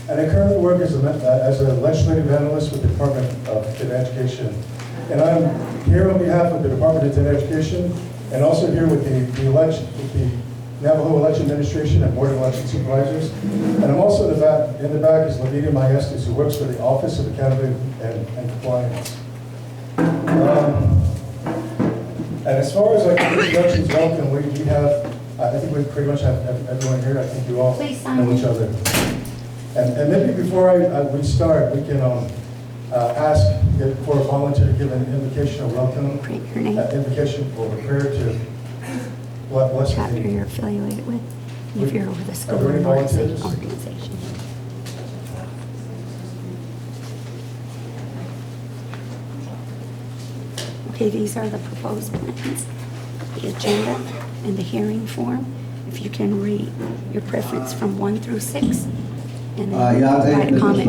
and I currently work as a legislative analyst with the Department of Education. And I'm here on behalf of the Department of Education, and also here with the Navajo Election Administration and Board of Election Supervisors. And I'm also in the back is Lavinia Maestas, who works for the Office of Accountability and Compliance. And as far as like introductions, welcome, we have, I think we pretty much have everyone here. I think you all know each other. And maybe before we start, we can ask for a volunteer to give an invocation of welcome. Invocation for prayer to bless the chapter you're affiliated with, if you're with a school or organization. Okay, these are the proposed plans, the agenda, and the hearing form. If you can read your preference from 1 through 6, and then provide a comment.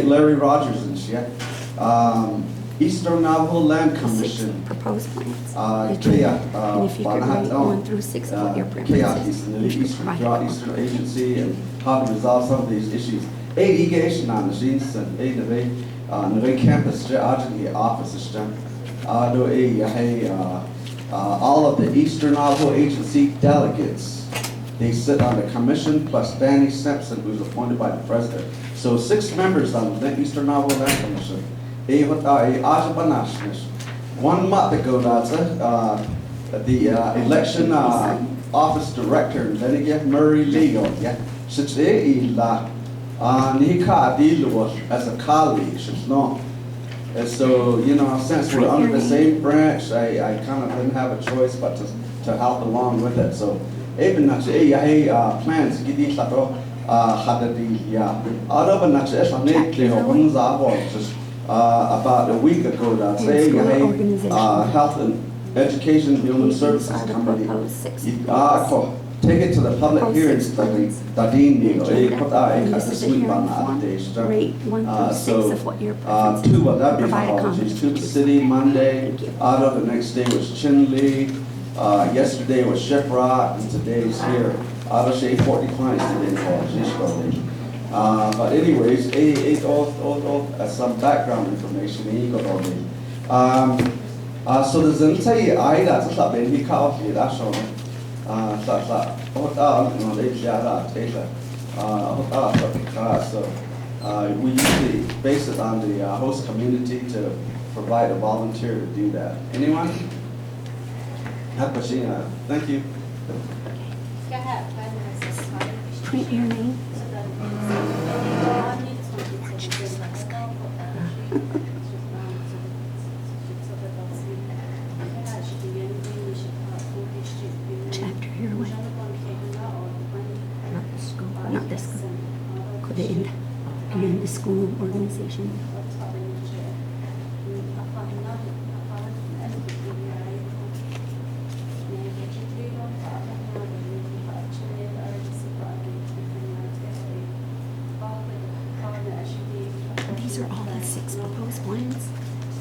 Larry Rogers and shit. Eastern Navajo Land Commission. Proposed plans. And if you could rate 1 through 6 of what your preference is, the Eastern Agency and how to resolve some of these issues. Irrigation on the scenes and the campus offices. All of the Eastern Navajo Agency delegates, they sit on the commission plus Danny Simpson, who's appointed by the president. So 6 members on the Eastern Navajo Land Commission. One month ago, the election office director, Murray Leo, as a colleague, and so, you know, since we're under the same branch, I kind of didn't have a choice but to help along with it. So, even plans about a week ago, Health and Education and Human Services Company, take it to the public hearings. Rate 1 through 6 of what your preference is. Two of that Provide a apologies. comment. To the city Monday, the next day was Chinle, yesterday was Shiprock, and today's here. 40 clients today called. But anyways, some background information. So there's an entire that's a bit he called it. That's all. So we usually base it on the host community to provide a volunteer to do that. Anyone? Thank you. Print your name. Chapter you're with. Not the school. Not the school. And then the school organization. These are all the 6 proposed plans,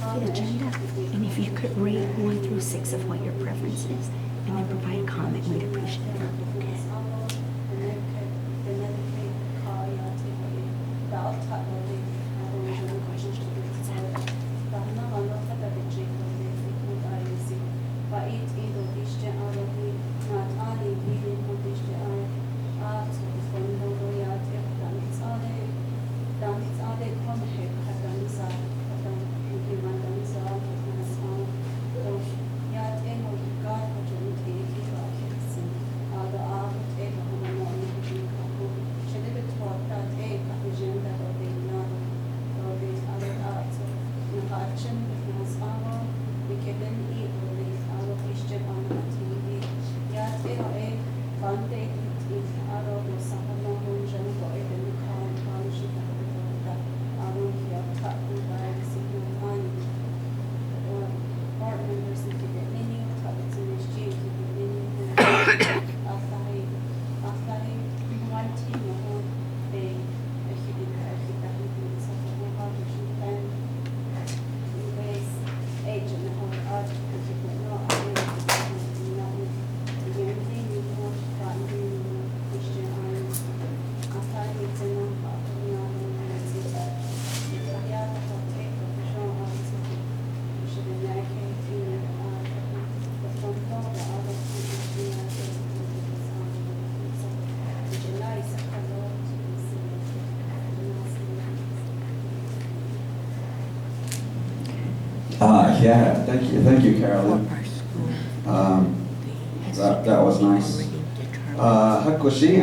the agenda, and if you could rate 1 through 6 of what your preference is, and then provide a comment, we'd appreciate it. Okay. Yeah, thank you, Carolyn. That was nice. Hakushi,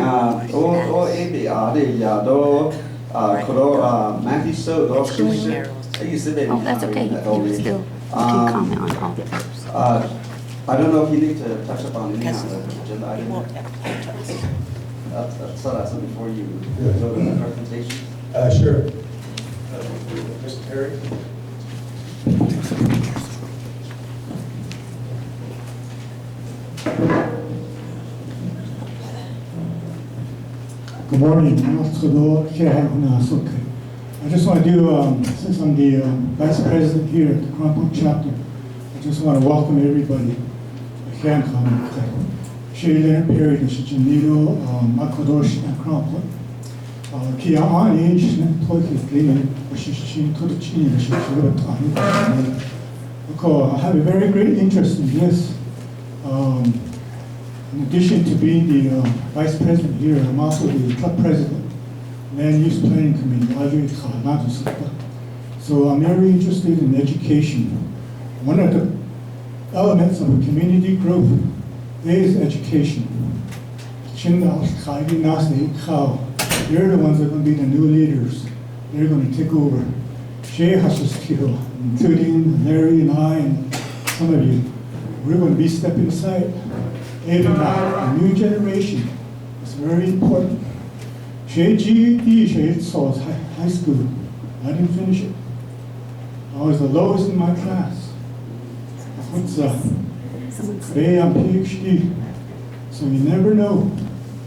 o ebi ade ya do, koro Matthew so do shushi. Oh, that's okay. You can still, you can comment on all the others. I don't know if you need to touch upon any of the agenda items. So that's before you go to the presentation. Sure. Mr. Perry? Good morning. I just want to do, since I'm the Vice President here at the Crownpoint Chapter, I just want to welcome everybody. Shayla Perry, the Shijanido, Makodosh, and Crownpoint. Kia on age, Toki, Shishin, Todachini, the Shishura, I have a very great interest in this. In addition to being the Vice President here, I'm also the Club President, Land Use Planning Committee, so I'm very interested in education. One of the elements of a community growth is education. They're the ones that are going to be the new leaders. They're going to take over. Including Larry and I and some of you, we're going to be stepping aside. Even now, the new generation is very important. GED, high school. I didn't finish it. I was the lowest in my class. Today I'm PhD. So you never know.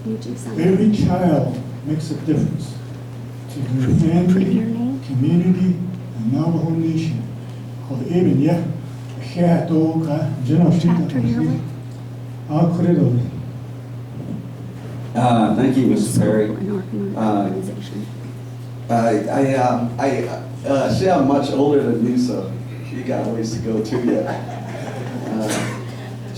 Every child makes a difference to their family, community, and Navajo nation. Thank you, Mr. Perry. See, I'm much older than you, so you got ways to go too yet.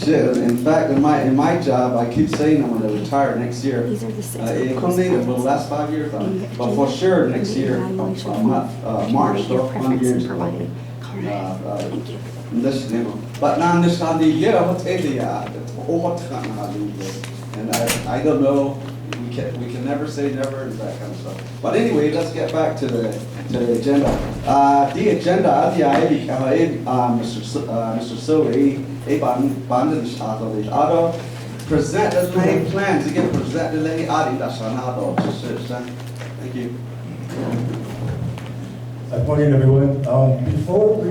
In fact, in my job, I keep saying I'm going to retire next year. These are the six For the last 5 years, but for sure next year, March, 1 year. But now understand the year, and I don't know. We can never say never and that kind of stuff. But anyway, let's get back to the agenda. The agenda, Mr. Soe, present the lay plans. Again, present the lay Thank you. Good morning, everyone. Before we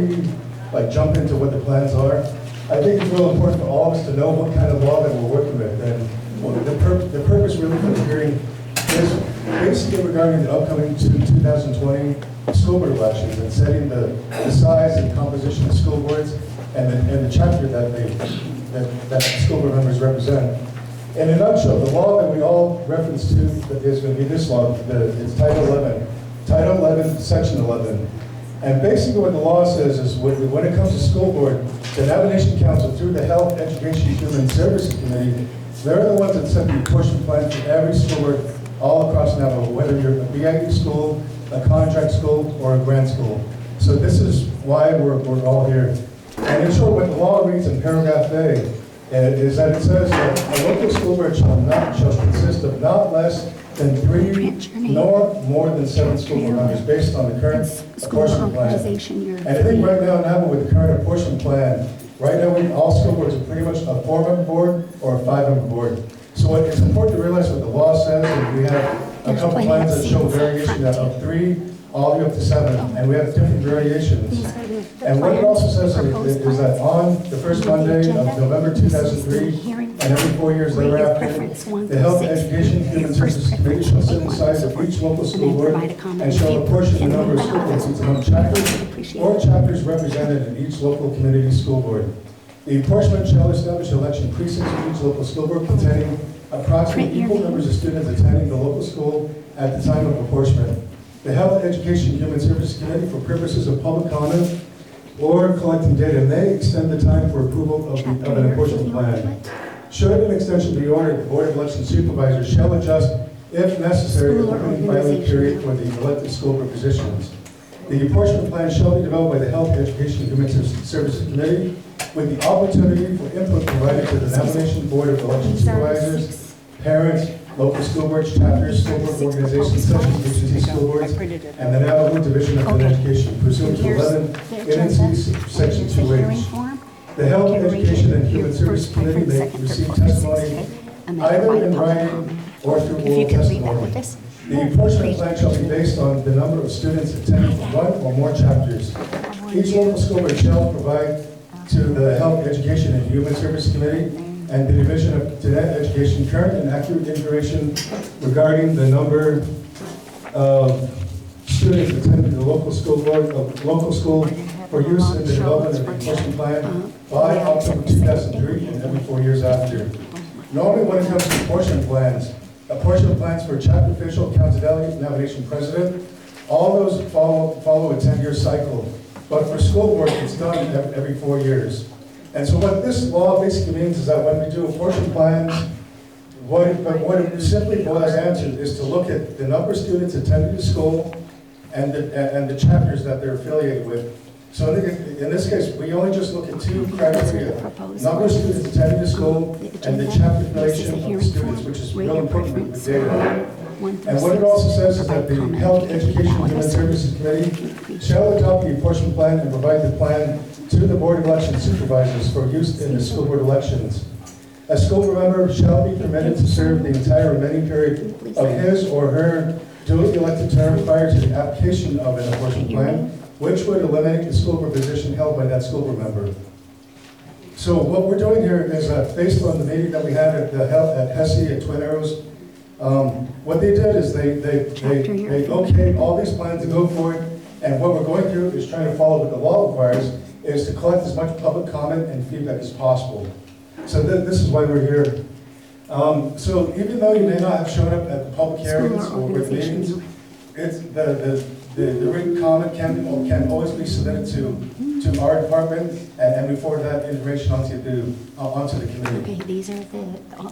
jump into what the plans are, I think it's real important for all of us to know what kind of law that we're working with. And the purpose really for the hearing is basically regarding the upcoming 2020 school board elections and setting the size and composition of school boards and the chapter that school board members represent. In a nutshell, the law that we all reference to that is going to be this law, it's Title 11. Title 11, Section 11. And basically what the law says is when it comes to school board, the Navigation Council, through the Health, Education, Human Services Committee, they're the ones that set the apportionment plan for every school board all across Navajo, whether you're a BIU school, a contract school, or a grant school. So this is why we're all here. And in short, what the law reads in paragraph A is that it says that a local school board shall consist of not less than 3 nor more than 7 school board members based on the current apportionment plan. And I think right now in Navajo with the current apportionment plan, right now all school boards are pretty much a 4-member board or a 5-member board. So it's important to realize what the law says, and we have a couple plans that show variation of 3 all the way up to 7, and we have different variations. And what it also says is that on the first Monday of November 2003, and every 4 years thereafter, the Health, Education, Human Services Committee shall set the size of each local school board and shall apportion the number of school board seats among chapters or chapters represented in each local community school board. The apportionment shall establish election precincts for each local school board containing approximately equal numbers of students attending the local school at the time of apportionment. The Health, Education, Human Services Committee, for purposes of public comment or collecting data, may extend the time for approval of an apportionment plan. Should an extension be ordered, the Board of Election Supervisors shall adjust, if necessary, the opening filing period for the elected school board positions. The apportionment plan shall be developed by the Health, Education, and Human Services Committee with the opportunity for input provided to the Navajo Board of Election These are the Supervisors, 6. parents, local school boards, chapters, school board organizations such as agency school boards, and the Navajo Division of Okay. Education pursuant to Here's 11 the NNC agenda, Section and here's the hearing 2H. form. The Health, You can read Education, it, and your Human Services first Committee preference, may second, receive third, fourth, fifth, testimony sixth, okay? And then either provide a in public writing comment. or through If you oral can read that with testimony. us. The apportionment plan shall be based on the number of students attending one or more chapters. Each local school board shall provide to the Health, Education, and Human Services Committee and the Division of Genetic Education current and accurate information regarding the number of students attending the local school board, local school for use in the development of the apportionment plan by October 2003 and every 4 years after. Normally, when it comes to apportionment plans for chapter official, councility, navigation president, all those follow a 10-year cycle. But for school board, it's done every 4 years. And so what this law basically means is that when we do apportionment plans, what it simply boils down to is to look at the number of students attending the school and the chapters that they're affiliated with. So in this case, we only just look at 2 criteria: number of students attending the school and the chapter affiliation of the students, which is real important with data. And what it also says is that the Health, Education, and Human Services Committee shall adopt the apportionment plan and provide the plan to the Board of Election Supervisors for use in the school board elections. A school board member shall be permitted to serve the entire remaining period of his or her duly elected term prior to the application of an apportionment plan, which would eliminate the school board position held by that school board member. So what we're doing here is based on the meeting that we had at HESI at Twin Arrows. What they did is they okayed all these plans to go for it, and what we're going through is trying to follow what the law requires, is to collect as much public comment and feedback as possible. So this is why we're here. So even though you may not have shown up at the public hearings or with meetings, it's the written comment can always be submitted to our department, and we forward that information onto the committee. Okay, these are the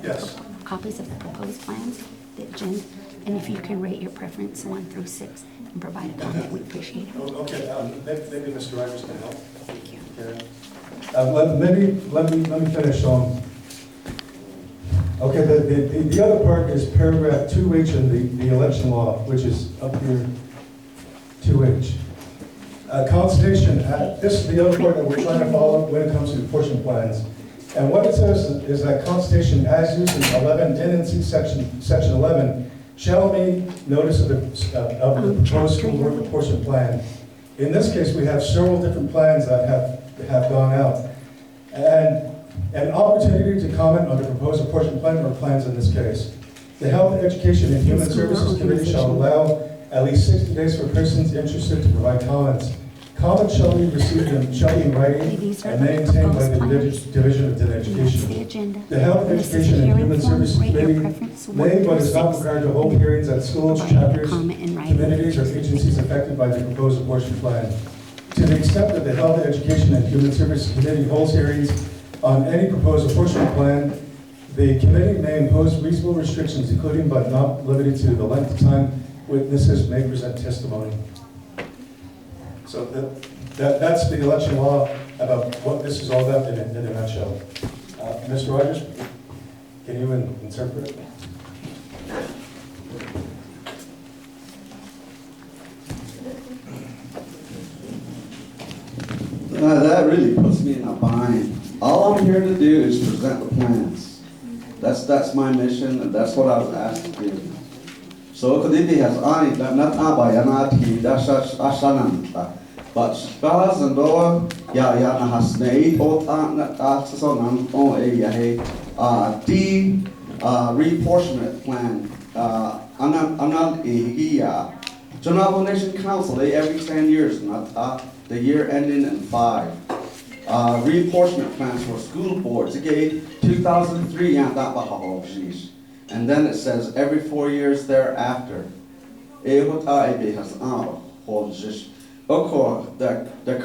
Yes. copies of the proposed plans, the agenda, and if you can rate your preference 1 through 6 and provide a comment, we appreciate it. Okay, maybe Mr. Rogers can help. Thank you. Okay. Let me finish on. Okay, the other part is paragraph 2H in the election law, which is up here, 2H. Consultation, this is the other part that we're trying to follow when it comes to apportionment plans. And what it says is that consultation, as used in 11 NNC section 11, shall mean notice of the proposed school board apportionment plan. In this case, we have several different plans that have gone out. And an opportunity to comment on the proposed apportionment plan or plans in this case. The Health, Education, and Human Services Committee shall allow at least 60 days for persons interested to provide comments. Comments shall be received in writing and maintained by the Division of Education. The Health, Education, and Human Services Committee may but is not required to hold hearings at schools, chapters, communities, or agencies affected by the proposed apportionment plan. To the extent that the Health, Education, and Human Services Committee holds hearings on any proposed apportionment plan, the committee may impose reasonable restrictions, including but not limited to the length of time witnesses may present testimony. So that's the election law about what this is all about in a nutshell. Mr. Rogers, can you interpret it? That really puts me in a bind. All I'm here to do is present the plans. That's my mission, and that's what I was asked to do. So Kadibi has ani not abayanati dashananta. But spells and door ya hasnate or son on a D reapportionment plan. I'm not a Navajo Nation Council, every 10 years, not the year ending in 5. Reapportionment plans for school boards, again, 2003, and then it says every 4 years thereafter. The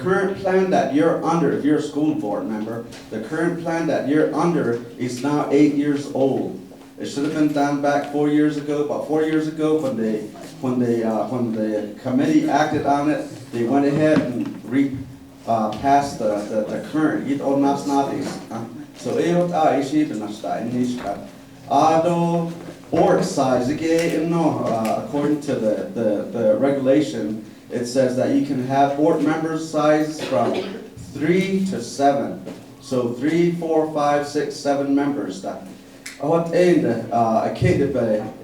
current plan that you're under, if you're a school board member, the current plan that you're under is now 8 years old. It should have been done back 4 years ago, but 4 years ago when the committee acted on it, they went ahead and passed the current, it all nas natis. So it is board size, according to the regulation, it says that you can have board members size from 3 to 7. So 3, 4, 5, 6, 7 members. That what I came to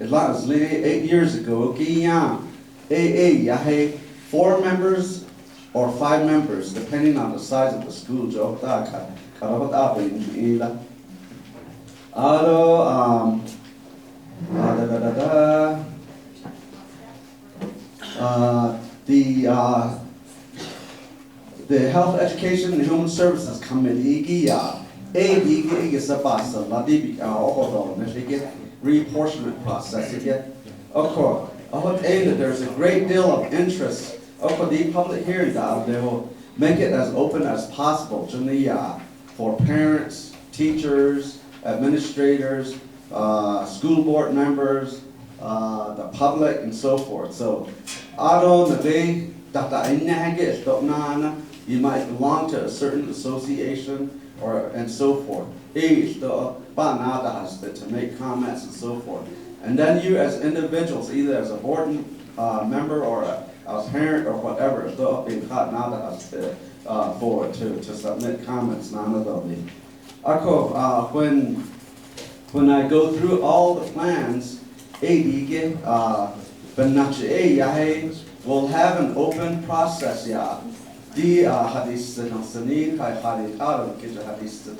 8 years ago. 4 members or 5 members, depending on the size of the school. The Health Education and Human Services Committee reapportionment process. Of course, there's a great deal of interest. The public hearing, they will make it as open as possible for parents, teachers, administrators, school board members, the public, and so forth. So, you might belong to a certain association and so forth. To make comments and so forth. And then you as individuals, either as a board member or a parent or whatever, to submit comments. When I go through all the plans, we'll have an open process. Di hadis nasani kai hari taram kita hadis to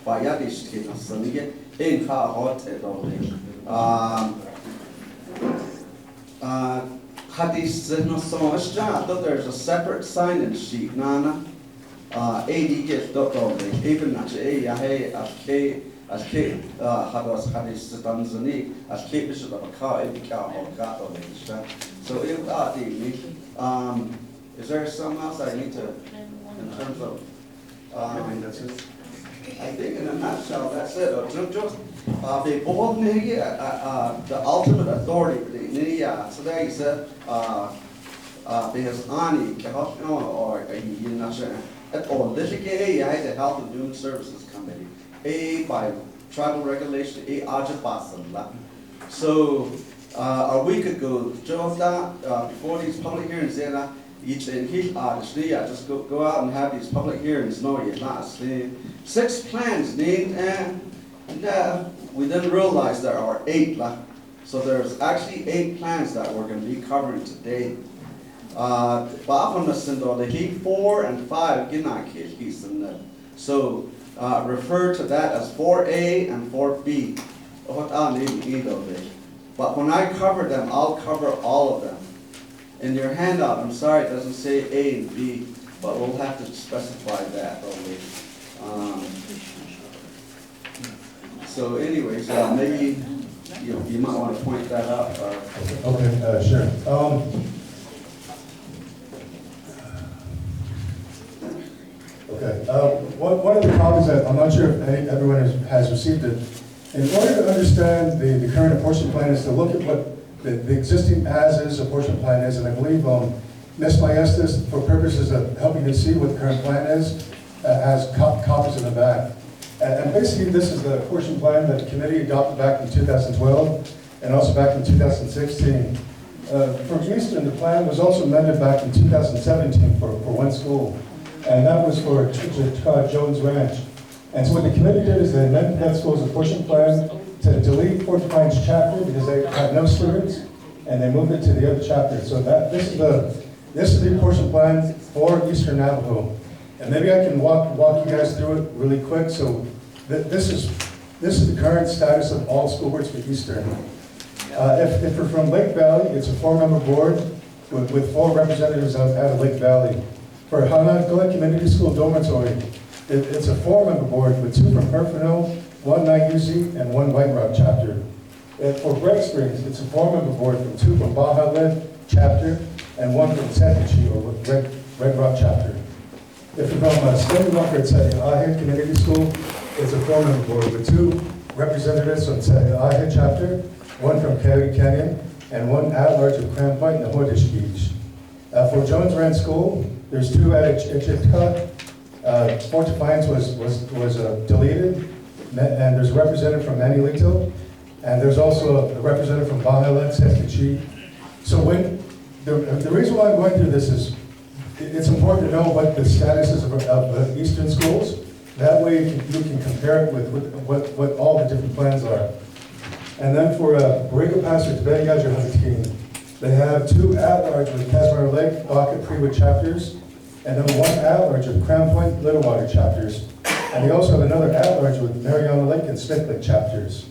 bayadis kita nasani in ka hot edoli hadis nasama that there's a separate sign-in sheet nana AD get dotoli even not hey as ke hadas hadis tanzani as ke bishop of a car ibika hot gatoli so if is there something else I need to, in terms of, I think that's it. I think in a nutshell, that's it. The board, the ultimate authority, so there you said, because Ani, or litigate, the Health and Human Services Committee, by tribal regulation, so, a week ago, before these public hearings, each in his just go out and have these public hearings. No, you're not. 6 plans named, and we didn't realize there are 8. So there's actually 8 plans that we're going to be covering today. 4 and 5 so refer to that as 4A and 4B. But when I cover them, I'll cover all of them. In your handout, I'm sorry, it doesn't say A and B, but we'll have to specify that only. So anyways, maybe you might want to point that out. Okay, sure. Okay, one of the copies that I'm not sure if everyone has received it. In order to understand the current apportionment plan is to look at what the existing as-is apportionment plan is, and I believe Ms. Maestas, for purposes of helping you see what the current plan is, has copies in the back. And basically, this is the apportionment plan that the committee adopted back in 2012 and also back in 2016. For Eastern, the plan was also amended back in 2017 for one school, and that was for Jones Ranch. And so what the committee did is they amended that school's apportionment plan to delete Crownpoint Chapter because they had no students, and they moved it to the other chapter. So this is the apportionment plan for Eastern Navajo. And maybe I can walk you guys through it really quick. So this is the current status of all school boards for Eastern. If we're from Lake Valley, it's a 4-member board with 4 representatives out of Lake Valley. For Hanakula Community School Dormitory, it's a 4-member board with 2 from Herfinale, 1 Nayuzi, and 1 White Rock chapter. For Bright Springs, it's a 4-member board with 2 from Baja Led chapter and 1 from Tepechi, or Red Rock chapter. If you're from Stony Rock, it's Ahe Community School, it's a 4-member board with 2 representatives from Ahe chapter, 1 from Coyote Canyon, and 1 at-large of Crownpoint and Hoodish Beach. For Jones Rand School, there's 2 at Echipka. Fort Defiance was deleted, and there's a representative from Manilito, and there's also a representative from Bahala, Teskichi. So the reason why I'm going through this is, it's important to know what the status is of the eastern schools. That way you can compare it with what all the different plans are. And then for Borrego Pass or Tibet-Yaja Hazakin, they have 2 at-large with Casmar Lake, Baca, Prewood chapters, and then 1 at-large with Crownpoint, Little Water chapters. And they also have another at-large with Mariana Lake and Smith Lake chapters.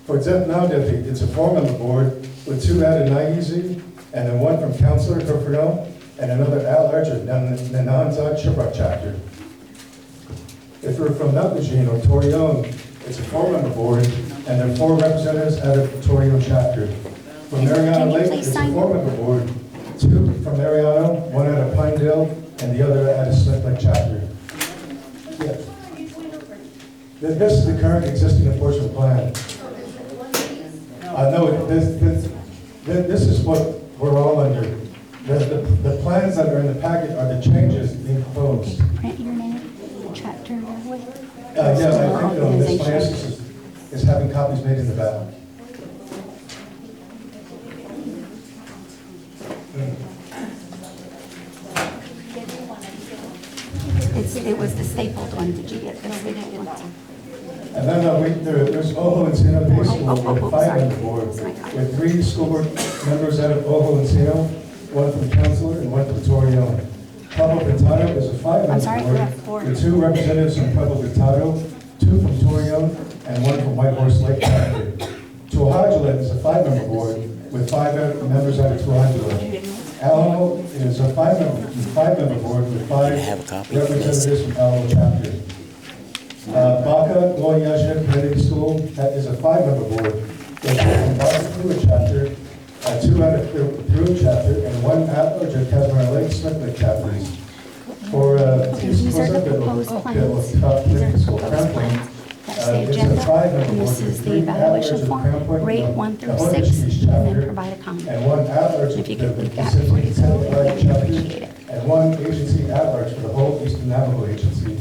For Zepnaudepi, it's a 4-member board with 2 at Naizi, and then 1 from Councilor Herferno, and another at-large with Nananza Chiprock chapter. If we're from Nutmagine or Torreon, it's a 4-member board, and there are 4 representatives out of Torreon chapter. From Mariana Can you Lake, please it's a sign? 4-member board, 2 from Mariana, 1 out of Pinedale, and the other out of Smith Lake chapter. Yeah. This is the current existing apportionment plan. No, this is what we're all under. The plans that are in the packet are the changes being proposed. Print your name, chapter, way. Yeah, I think Ms. Francis is having copies made in the back. It was the stapled one. Did you get the stapled one? And then there's Ojo Encino Day School with a 5-member board, with 3 school board members out of Ojo Encino, 1 from Councilor and 1 from Torreon. Pueblo Pintado is a I'm sorry, 5-member we have 4. board, with 2 representatives from Pueblo Pintado, 2 from Torreon, and 1 from White Horse Lake chapter. Tuahajulet is a 5-member board, with 5 members out of Tuahajulet. Alamo is a 5-member board with 5 representatives from Alamo chapter. Baca, Goyaja Community School, that is a 5-member board. There's 1 from Baca Prewood chapter, 2 out of Prewood chapter, and 1 at-large at Casmar Lake, Smith Lake chapters. For These are the proposed plans. These are the proposed plans. That's the it's a agenda, 5-member and this board is with the 3 evaluation at-large form, at Crownpoint, rate 1 through the 6, Orange and chapter, then provide a comment. and 1 at-large If you for could the leave that before you Pacific go, we'd Satellite really chapter, appreciate it. and 1 agency at-large for the whole Eastern Navajo agency.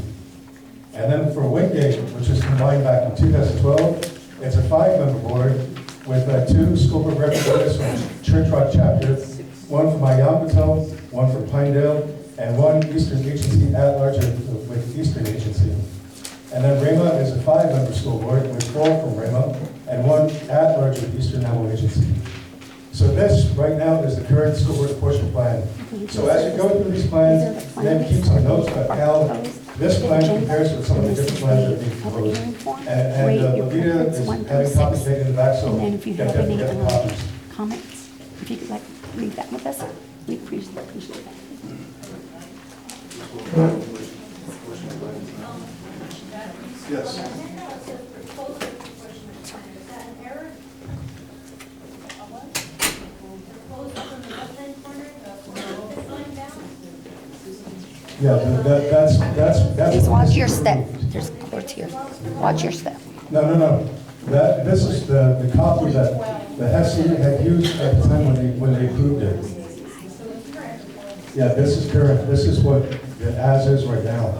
And then for Wingate, which was combined back in 2012, it's a 5-member board with 2 school board representatives from Church Rock chapter, 1 from Ayambato, 1 from Pinedale, and 1 Eastern agency at-large with Eastern agency. And then Rama is a 5-member school board with 4 from Rama and 1 at-large with Eastern Navajo agency. So this, right now, is the current school board apportionment plan. So as you go through these plans, then keep some notes about how this plan compares with some of the different plans that are being proposed. And Levita is having copies made in the back, so And then if you get have any the copies. comments, if you could like leave that with us, we appreciate that. Yes. Yeah, that's. Please watch your step. There's cords here. Watch your step. No. This is the copy that the Hesse had used at the time when they approved it. Yeah, this is current. This is what the as is right now.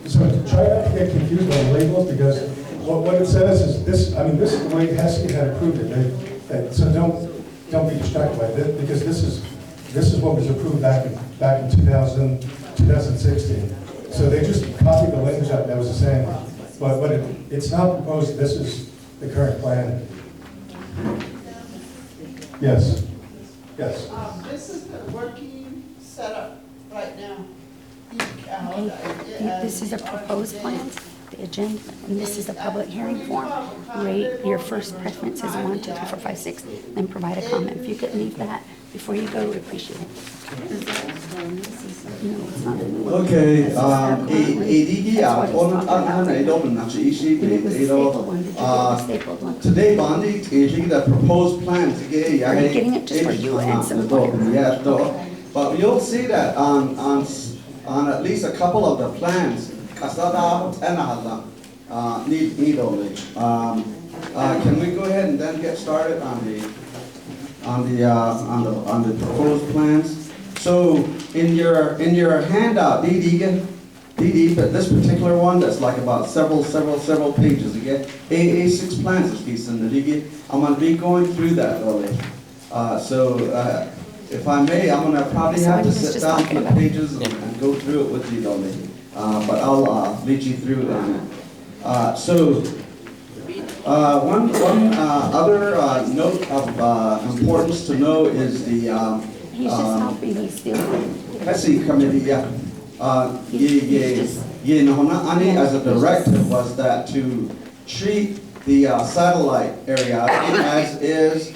So try not to get confused by the labels, because what it says is this. I mean, this is the way Hesse had approved it. So don't be distracted by it, because this is what was approved back in 2016. So they just copied the language that was the same. But it's not proposed. This is the current plan. Yes. Yes. This is the working setup right now. This is a proposed plan, the agenda, and this is the public hearing form. Rate your first preference is 1, 2, 3, 4, 5, 6, then provide a comment. If you could leave that before you go, we appreciate it. No, it's not a new one. Okay, This is our current one. That's what he's talking about. And it was the stapled one. Did you get the stapled one? Today, Bondi is the proposed plan. Are you getting it just for you and some lawyers? Yeah, but you'll see that on at least a couple of the plans, need only. Can we go ahead and then get started on the on the proposed plans. So in your handout, but this particular one that's like about several pages. Again, A6 plans is piece in the I'm going to be going through that really. So if I may, I'm going to probably have to sit down for the pages and go through it with you, Dolly. But I'll lead you through it. So one other note of importance to know is the He's just helping, he's still. HESI committee. As a directive was that to treat the satellite area as is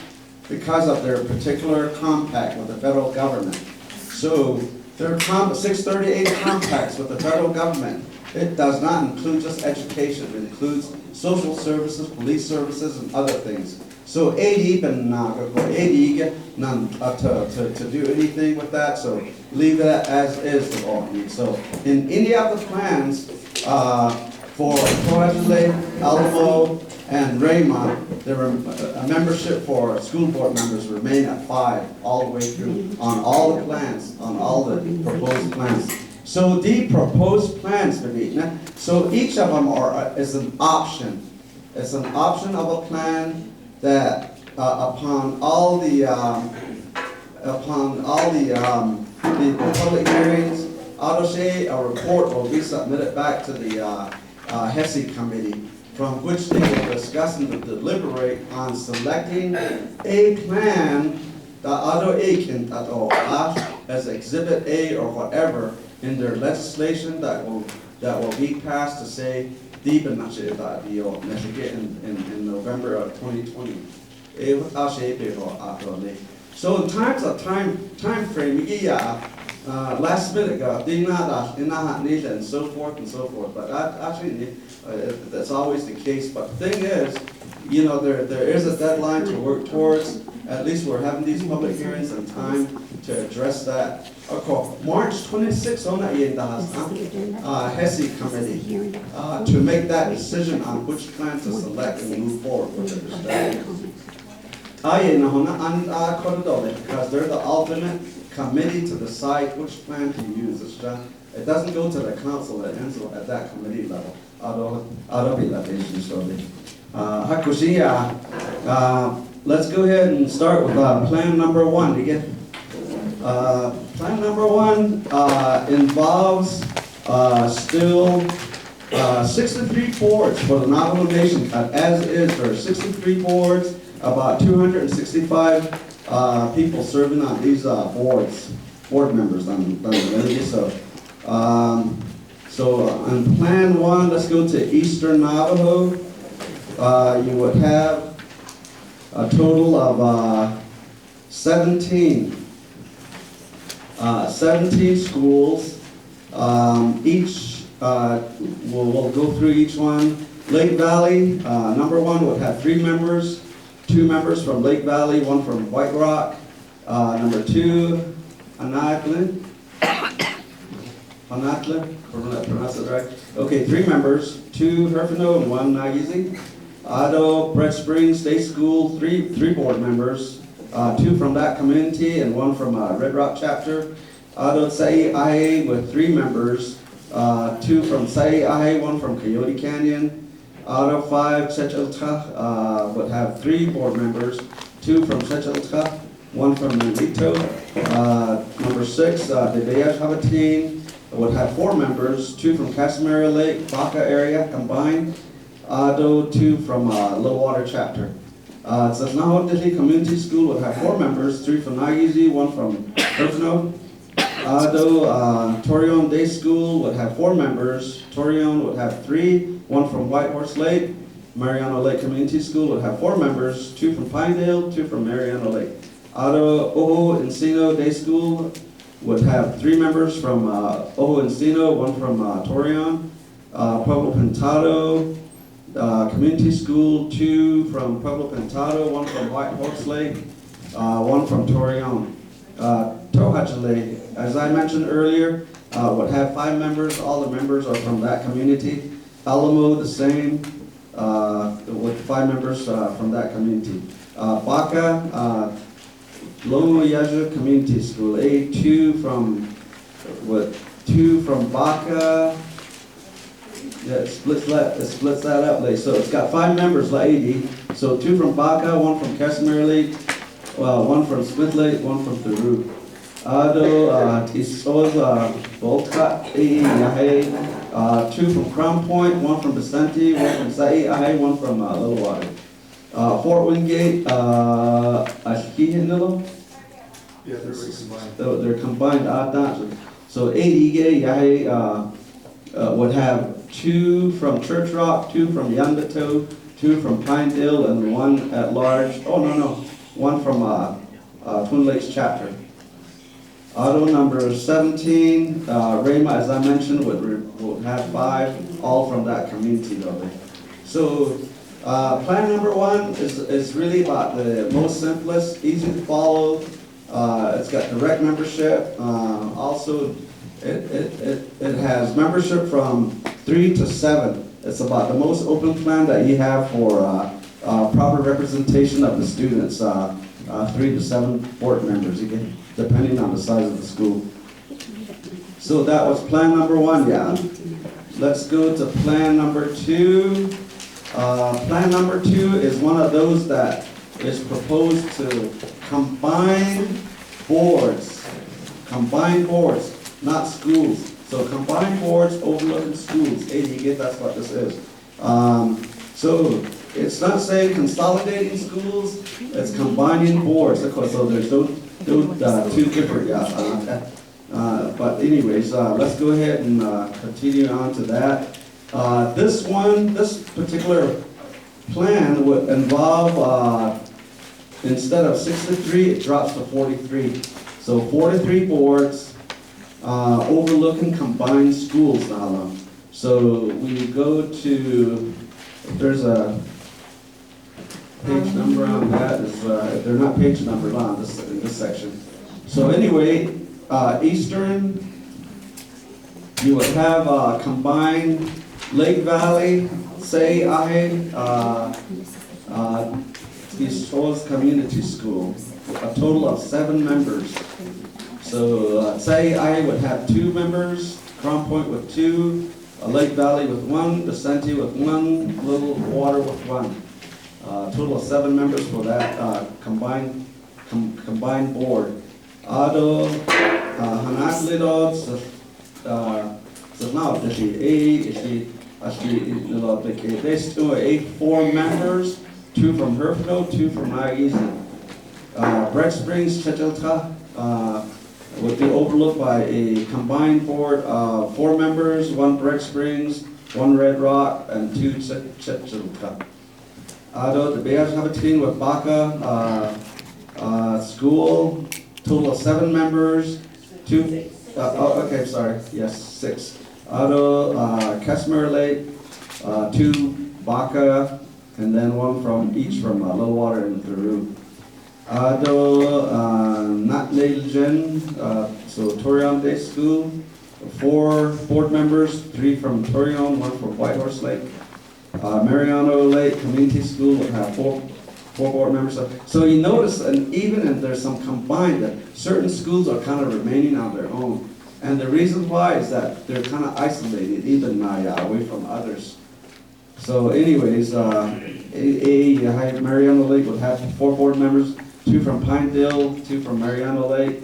because of their particular compact with the federal government. So their 638 compacts with the federal government, it does not include just education. It includes social services, police services, and other things. So to do anything with that, so leave that as is. So in any of the plans for Coahuila, Alamo, and Raymond, there were a membership for school board members remain at 5 all the way through on all the plans, on all the proposed plans. So the proposed plans, so each of them is an option. It's an option of a plan that upon all the public hearings, a report will be submitted back to the HESI committee, from which they will discuss and deliberate on selecting a plan as Exhibit A or whatever in their legislation that will be passed to say in November of 2020. So in terms of time frame, last minute and so forth and so forth. But actually, that's always the case. But the thing is, there is a deadline to work towards. At least we're having these public hearings and time to address that. Okay, March 26th on that HESI committee to make that decision on which plan to select and move forward with it. Because they're the ultimate committee to decide which plan to use. It doesn't go to the council, it ends at that committee level. Let's go ahead and start with plan number 1. Plan number 1 involves still 63 boards for the Navajo Nation. As is, there are 63 boards, about 265 people serving on these board members. So on plan 1, let's go to Eastern Navajo. You would have a total of 17 schools. Each we'll go through each one. Lake Valley, number 1 would have 3 members, 2 members from Lake Valley, 1 from White Rock. Number 2, Anatlan, pronounce it right. Okay, 3 members, 2 Herfino and 1 Nagizi. Ado, Brett Springs State School, 3 board members, 2 from that community and 1 from Red Rock Chapter. Ado Sai Ahe with 3 members, 2 from Sai Ahe, 1 from Coyote Canyon. Ado 5 Chechelta would have 3 board members, 2 from Chechelta, 1 from Nandito. Number 6, Debeya Habatin would have 4 members, 2 from Casimira Lake, Baca area combined. Ado 2 from Low Water Chapter. Naho Ditley Community School would have 4 members, 3 from Nagizi, 1 from Herfino. Ado Torion Day School would have 4 members. Torion would have 3, 1 from White Horse Lake. Mariano Lake Community School would have 4 members, 2 from Pinedale, 2 from Mariano Lake. Ado Oho Encino Day School would have 3 members from Oho Encino, 1 from Torion. Pueblo Pintado Community School, 2 from Pueblo Pintado, 1 from White Horse Lake, 1 from Torion. Tohachale, as I mentioned earlier, would have 5 members. All the members are from that community. Alamo, the same, with 5 members from that community. Baca, Lomo Yaja Community School, two from Baca. Yeah, it splits that up, like, so it's got 5 members, like 80. So 2 from Baca, 1 from Casimir Lake, 1 from Smith Lake, 1 from Peru. Ado, Tisoz, Volcat, Yahe, 2 from Crownpoint, 1 from Vicente, 1 from Sai, 1 from Little Water. Fort Wingate, Ashkihinilo? Yeah, they're recombined. They're combined, so 80 Yahe would have 2 from Church Rock, 2 from Yandato, 2 from Pinedale, and 1 at large. Oh, no, 1 from Twin Lakes Chapter. Auto number 17, Rama, as I mentioned, would have 5, all from that community building. So plan number 1 is really about the most simplest, easy to follow. It's got direct membership. Also, it has membership from 3 to 7. It's about the most open plan that you have for proper representation of the students. 3 to 7 board members, again, depending on the size of the school. So that was plan number 1, yeah. Let's go to plan number 2. Plan number 2 is one of those that is proposed to combine boards, not schools. So combine boards overlooking schools. Hey, you get that's what this is. So it's not saying consolidating schools, it's combining boards. Of course, so there's two different, but anyways, let's go ahead and continue on to that. This particular plan would involve, instead of 63, it drops to 43. So 43 boards overlooking combined schools now. So we go to, if there's a page number on that, they're not page numbered on in this section. So anyway, Eastern, you would have combined Lake Valley, Say East Shores Community School, a total of 7 members. So Say would have 2 members, Crownpoint with 2, Lake Valley with 1, Vicente with 1, Little Water with 1. Total of 7 members for that combined board. Ado, Hanaklido, there's 4 members, 2 from Herfield, 2 from Nagizi. Breck Springs, Chechilta, would be overlooked by a combined board of 4 members, 1 Breck Springs, 1 Red Rock, and 2 Chechilta. Ado, the Bears have a team with Baca School, total of 7 members, 2, okay, sorry, yes, 6. Ado, Casimir Lake, 2 Baca, and then 1 from each from Little Water and Peru. Ado, Nat Legend, so Torion Day School, 4 board members, 3 from Torion, 1 from Whitehorse Lake. Mariano Lake Community School will have 4 board members. So you notice, and even if there's some combined, that certain schools are kind of remaining on their own. And the reason why is that they're kind of isolated, even away from others. So anyways, Mariano Lake would have 4 board members, 2 from Pinedale, 2 from Mariano Lake.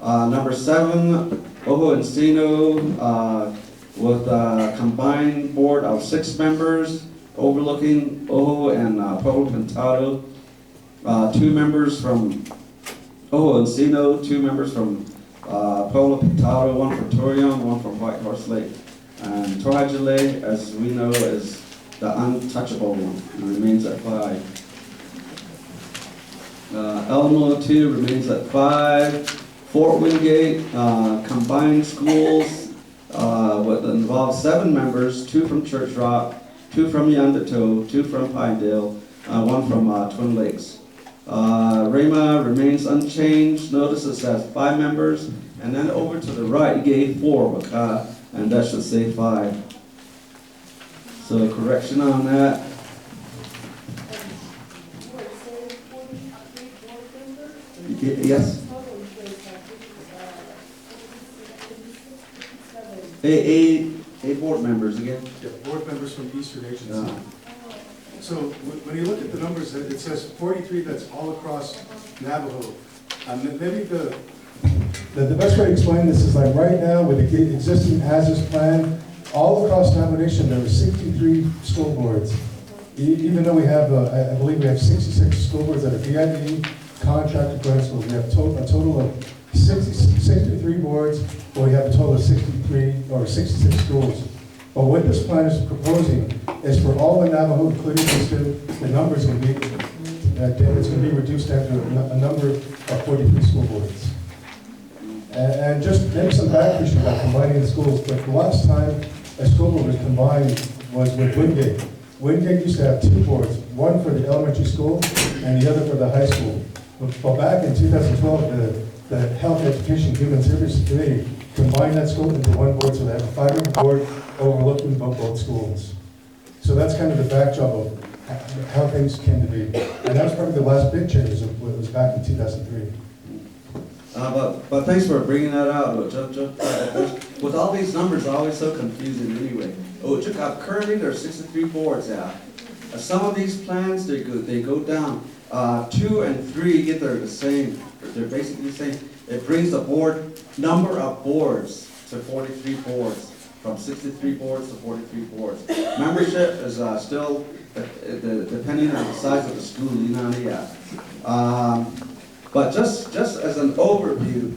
Number 7, Ojo Encino, with a combined board of 6 members, overlooking Ojo and Pueblo Pintado. 2 members from Ojo Encino, 2 members from Pueblo Pintado, 1 from Torion, 1 from Whitehorse Lake. And Torajale, as we know, is the untouchable one, and remains at 5. Elmo 2 remains at 5. Fort Wingate, combined schools, would involve 7 members, 2 from Church Rock, 2 from Yandato, 2 from Pinedale, 1 from Twin Lakes. Rama remains unchanged. Notice it says 5 members, and then over to the right, you gave 4, and that should say 5. So correction on that. Yes? Eight board members again? Yeah, board members from Eastern Agency. Yeah. So when you look at the numbers, it says 43, that's all across Navajo. Maybe the best way to explain this is like right now with the existing hazards plan, all across Navajo Nation, there are 63 school boards. Even though we have, I believe we have 66 school boards that are BID, contracted grant schools, we have a total of 63 boards, but we have a total of 63 or 66 schools. But what this plan is proposing is for all the Navajo, including Easton, the numbers will be, it's going to be reduced down to a number of 43 school boards. And just maybe some background about combining the schools, but the last time a school board was combined was with Wingate. Wingate used to have two boards, one for the elementary school and the other for the high school. But back in 2012, the Health, Education, Human Services Committee combined that school into one board, so they have a 5-member board overlooking both schools. So that's kind of the backdrop of how things came to be. And that was probably the last big change, it was back in 2003. But thanks for bringing that out. With all these numbers, are always so confusing anyway. Currently, there are 63 boards out. Some of these plans, they go down. 2 and 3 get the same. They're basically the same. It brings the number of boards to 43 boards, from 63 boards to 43 boards. Membership is still depending on the size of the school. But just as an overview,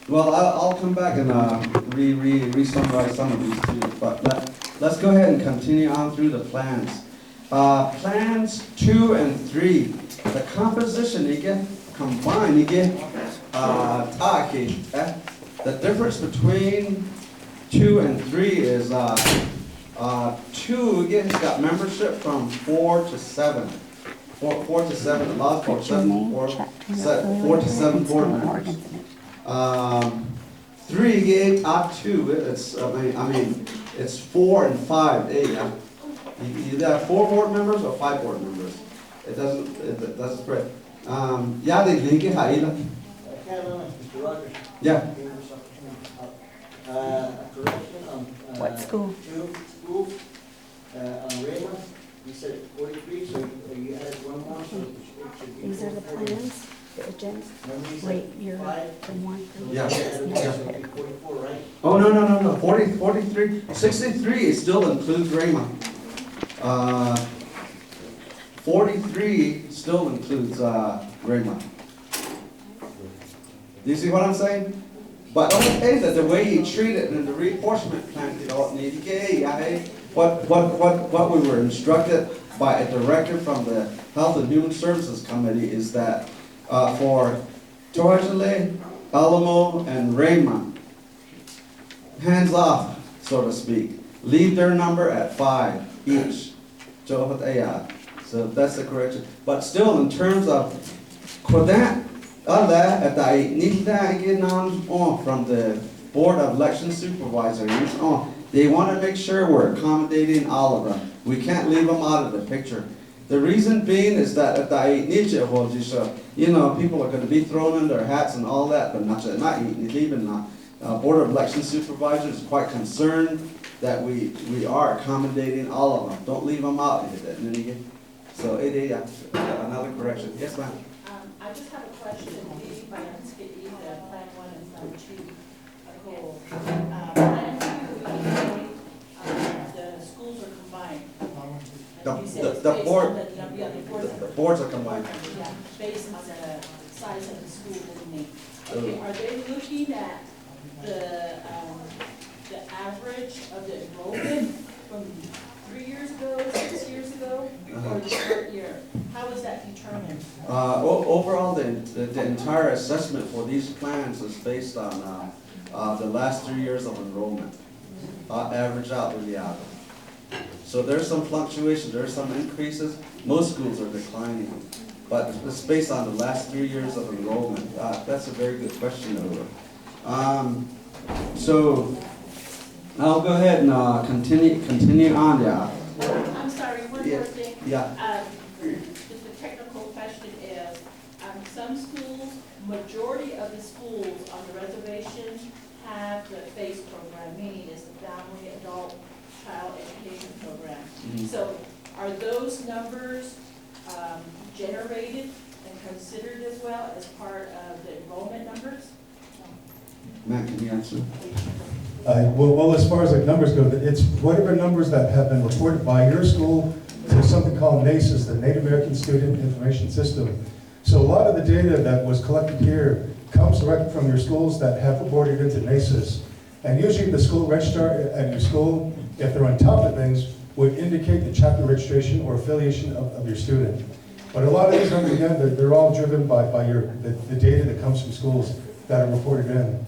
well, I'll come back and re-summarize some of these too. But let's go ahead and continue on through the plans. Plans 2 and 3, the composition you get combined, you get the difference between 2 and 3 is 2 again has got membership from 4 to 7. 4 to 7 allows for 4 to 7 board members. 3 gave up 2. It's it's 4 and 5. You either have 4 board members or 5 board members. It doesn't spread. Yeah, they think it high. Mr. Rogers. Yeah. Correction on. What school? 2 schools, on Raymond, you said 43, so you added 1 more, so it should be. These are the 40. plans, the agendas. Remember you said Wait, you're 5? from 1 through Yeah. 6. So it'd be 44, right? Oh, no. 43, 63, it still includes Raymond. 43 still includes Raymond. Do you see what I'm saying? But okay, that the way you treat it in the reapportionment plan, what we were instructed by a directive from the Health and Human Services Committee is that for Torjale, Alamo, and Raymond, hands off, so to speak. Leave their number at 5 each. So that's the correction. But still, in terms of from the Board of Election Supervisors, they want to make sure we're accommodating all of them. We can't leave them out of the picture. The reason being is that people are going to be thrown in their hats and all that, but not even Board of Election Supervisors is quite concerned that we are accommodating all of them. Don't leave them out. So another correction. Yes, ma'am. I just have a question. The plan 1 and plan 2 are cool. Plan 2, the schools are combined. And you said it's based on The boards are combined. Yeah, based on the size of the school building. Okay, are they looking at the average of the enrollment from 3 years ago, 6 years ago, or the current year? How is that determined? Overall, the entire assessment for these plans is based on the last 3 years of enrollment, average out the average. So there's some fluctuation, there's some increases. Most schools are declining, but it's based on the last 3 years of enrollment. That's a very good question, Ola. So I'll go ahead and continue on. Yeah. I'm sorry, one more thing. Yeah. Just a technical question is, majority of the schools on the reservation have the FACE program, meaning it's the Family Adult Child Education Program. Mhm. So are those numbers generated and considered as well as part of the enrollment numbers? Matt, can you answer? Well, as far as like numbers go, it's whatever numbers that have been reported by your school to something called NACIS, the Native American Student Information System. So a lot of the data that was collected here comes directly from your schools that have reported into NACIS. And usually the school registrar at your school, if they're on top of things, would indicate the chapter registration or affiliation of your student. But a lot of these numbers, again, they're all driven by the data that comes from schools that are reported in.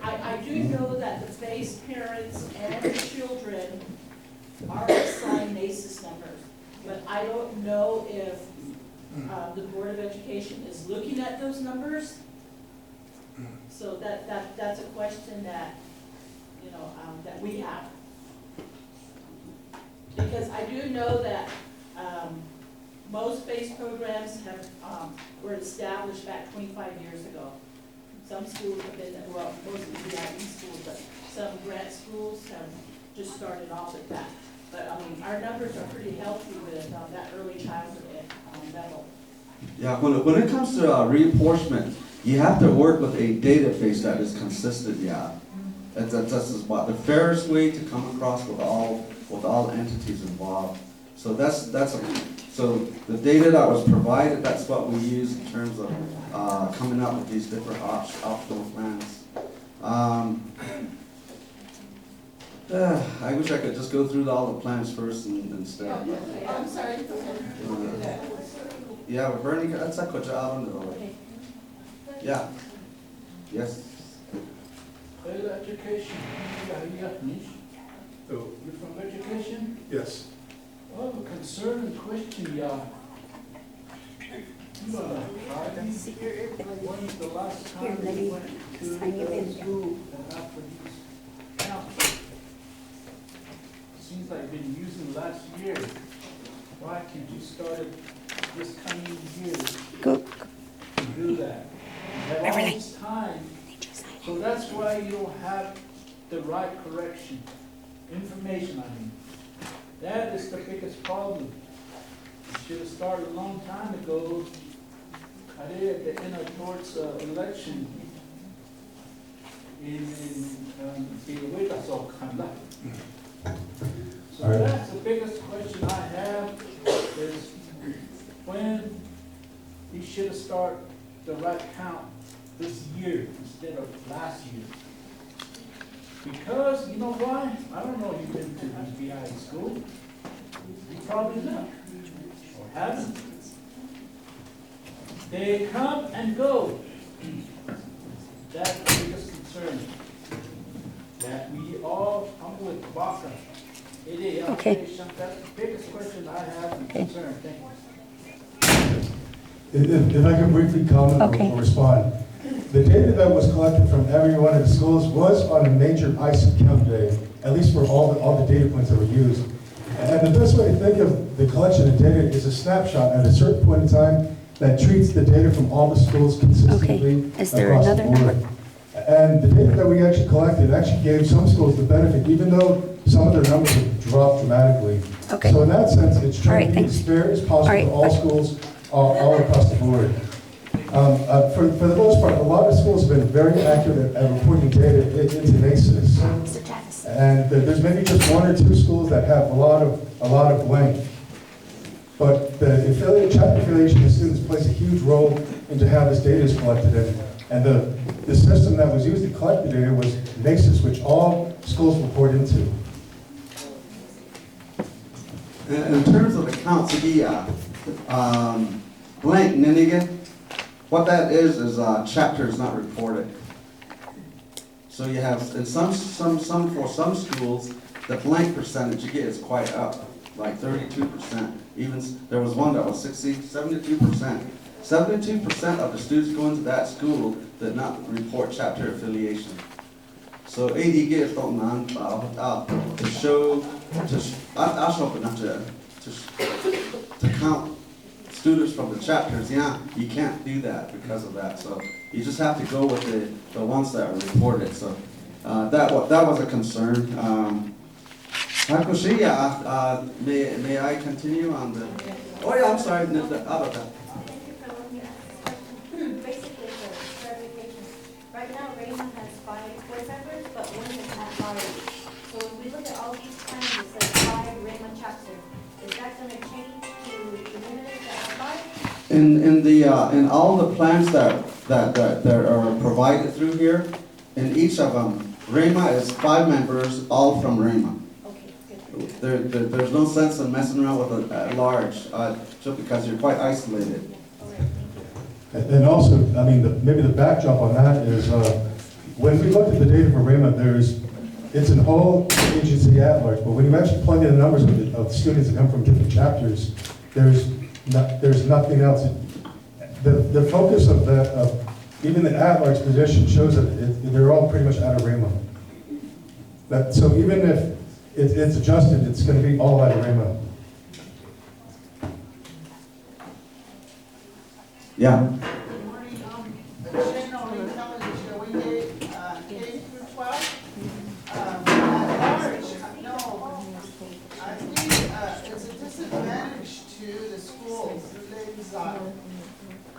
I do know that the FACE parents and the children are assigned NACIS numbers, but I don't know if the Board of Education is looking at those numbers. So that's a question that, you know, that we have. Because I do know that most FACE programs were established back 25 years ago. Some schools have been, well, most of the VIE schools, but some grant schools have just started off with that. But, I mean, our numbers are pretty healthy with that early childhood level. Yeah, when it comes to reapportionment, you have to work with a database that is consistent, yeah. That's about the fairest way to come across with all entities involved. So so the data that was provided, that's what we use in terms of coming up with these different optional plans. I wish I could just go through all the plans first and start. I'm sorry. Yeah, we're burning, that's a good job. Yeah. Yes. Education, you're from education? Yes. Well, a concern and question, yeah. When's the last Here, time let you me went to sign your the video. school and after these counts? Seems like you've been using last year. Why can't you start it this coming year Go. to do that? You have all this time. So that's why you don't have the right correction, information, I mean. That is the biggest problem. You should have started a long time ago, at the end of towards election, So All right. that's the biggest question I have, is when he should have started the right count this year instead of last year. Because, you know why? I don't know if you've been to the VI school. You probably not, or haven't. They come and go. That's the biggest concern. That we all, I'm with Baca. Okay. That's the biggest question I have and Okay. concern. Thank you. If I can briefly comment Okay. or respond. The data that was collected from every one of the schools was on a major ISID count day, at least for all the data points that were used. And the best way to think of the collection of data is a snapshot at a certain point in time that treats the data from all the schools consistently Okay. Is there across the another board. number? And the data that we actually collected actually gave some schools the benefit, even though some of their numbers have dropped dramatically. Okay. So in that sense, it's All trying right, to be as fair as possible All right, for all bye. schools, all across the board. For the most part, a lot of schools have been very accurate at reporting data into NACIS. Mr. Travis. And there's maybe just one or two schools that have a lot of blank. But the chapter affiliation of students plays a huge role into how this data is collected. And the system that was used to collect the data was NACIS, which all schools report into. In terms of the counts, blank Ninigan, what that is chapters not reported. So you have, in for some schools, the blank percentage you get is quite up, like 32%. Even, there was one that was 72%. 72% of the students going to that school did not report chapter affiliation. So AD gives to show, to count students from the chapters, yeah, you can't do that because of that. So you just have to go with the ones that are reported. So that was a concern. Hakushi, may I continue on the? Oh yeah, I'm sorry. No, out of that. Basically, for clarification, right now Raymond has 5 board members, but one is not large. So when we look at all these plans, it says 5 Raymond chapter. Is that going to change to eliminate that 5? In all the plans that are provided through here, in each of them, Rama is 5 members, all from Rama. Okay, good. There's no sense in messing around with a large, just because you're quite isolated. All right, thank you. And also, I mean, maybe the backdrop on that is, when we looked at the data for Raymond, it's an all agency at large, but when you actually plug in the numbers of students that come from different chapters, there's nothing else. The focus of even the at large position shows that they're all pretty much out of Raymond. So even if it's adjusted, it's going to be all out of Raymond. Yeah. Good morning, general intelligence, shall we get K through 12? At large, no, I think it's a disadvantage to the schools,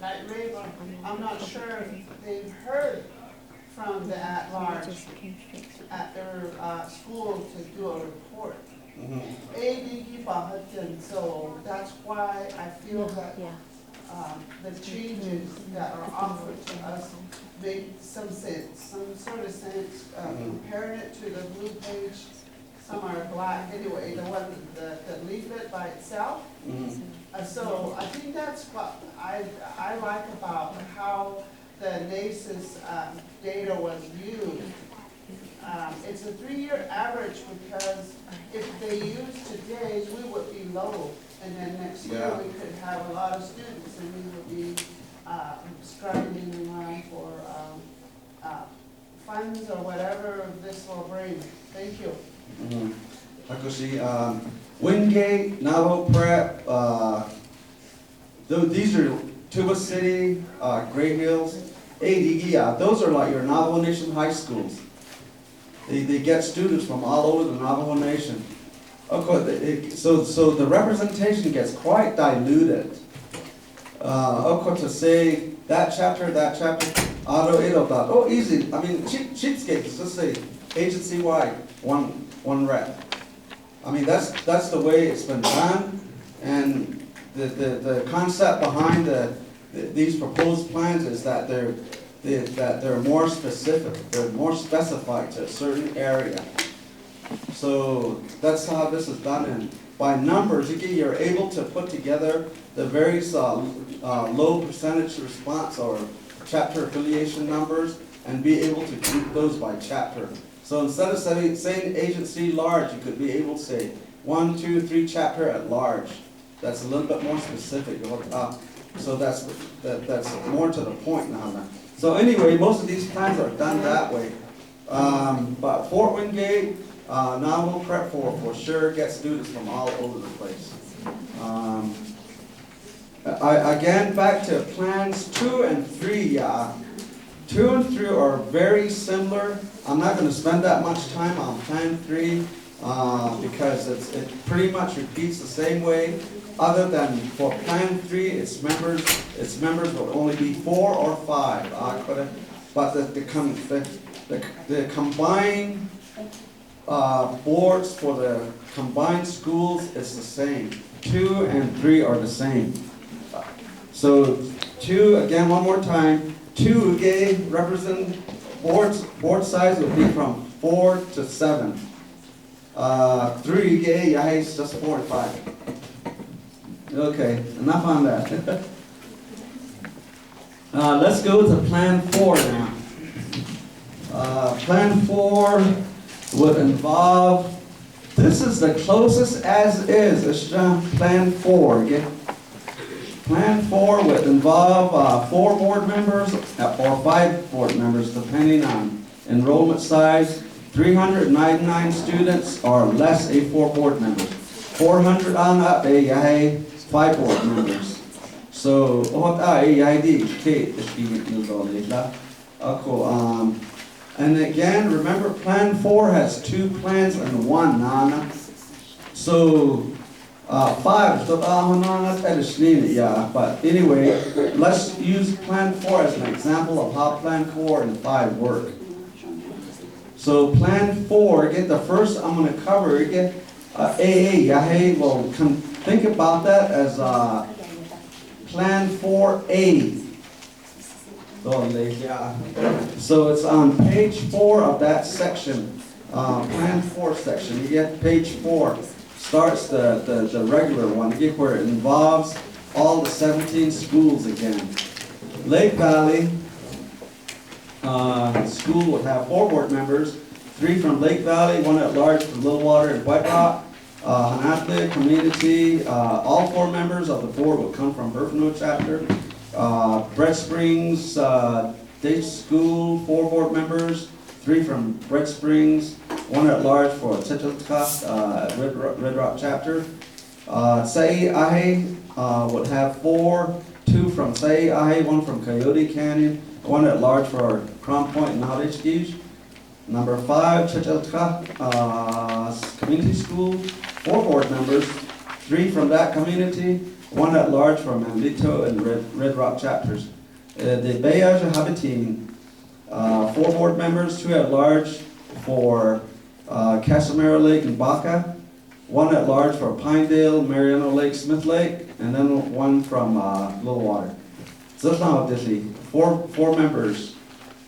like Raven, I'm not sure if they've heard from the at-large at their school to do a report. So that's why I feel that the changes that are offered to us make some sense, some sort of sense, comparing it to the blue page. Some are black anyway, the leaflet by itself. So I think that's what I like about how the NACES data was used. It's a 3-year average because if they use today's, we would be low. And then next year we could have a lot of students and we would be striving for funds or whatever this will bring. Thank you. Hakushi, Wingate, Navajo Prep, these are Tuba City, Gray Hills, ADE, those are like your Navajo Nation high schools. They get students from all over the Navajo Nation. Of course, so the representation gets quite diluted. Of course, to say that chapter, easy. I mean, cheapskates, let's say agency-wide, one rep. I mean, that's the way it's been done, and the concept behind these proposed plans is that they're more specific, they're more specified to a certain area. So that's how this is done, and by numbers, you're able to put together the various low percentage response or chapter affiliation numbers and be able to group those by chapter. So instead of saying agency large, you could be able to say 1, 2, 3 chapter at large. That's a little bit more specific. So that's more to the point now. So anyway, most of these plans are done that way. But Fort Wingate, Navajo Prep for sure gets students from all over the place. Again, back to plans 2 and 3. 2 and 3 are very similar. I'm not going to spend that much time on plan 3 because it pretty much repeats the same way. Other than for plan 3, its members will only be 4 or 5. But the combined boards for the combined schools is the same. 2 and 3 are the same. So 2, again, one more time. 2 again represent board size would be from 4 to 7. 3 gay, it's just 4 to 5. Okay, enough on that. Let's go to plan 4 now. Plan 4 would involve, this is the closest as is, it's plan 4. Okay? Plan 4 would involve 4 board members or 5 board members, depending on enrollment size. 399 students or less, 4 board members. 400 on up, 5 board members. So, and again, remember Plan 4 has 2 plans and 1 nana. So, 5, but anyway, let's use Plan 4 as an example of how Plan 4 and 5 work. So Plan 4, again, the first I'm going to cover, again, well, think about that as Plan 4A. So it's on page 4 of that section, Plan 4 section. You get page 4. Starts the regular one, where it involves all the 17 schools again. Lake Valley School would have 4 board members, 3 from Lake Valley, 1 at large from Little Water and White Rock. Hanatli community, all 4 members of the board would come from Crownpoint Chapter. Red Springs Day School, 4 board members, 3 from Red Springs, 1 at large for Chichalcott, Red Rock Chapter. Sai Ahe would have 4, 2 from Sai Ahe, 1 from Coyote Canyon, 1 at large for Crownpoint and Navajo. Number 5, Chichalcott Community School, 4 board members, 3 from that community, 1 at large for Manlito and Red Rock Chapters. The Bayage Habitin, 4 board members, 2 at large for Casimiro Lake and Baca, 1 at large for Pinedale, Mariano Lake, Smith Lake, and then 1 from Little Water. So that's now officially 4 members,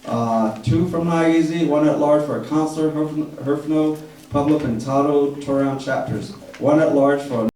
2 from Naizi, 1 at large for Councillor Herfno, Public and Tato Toran Chapters, 1 at large for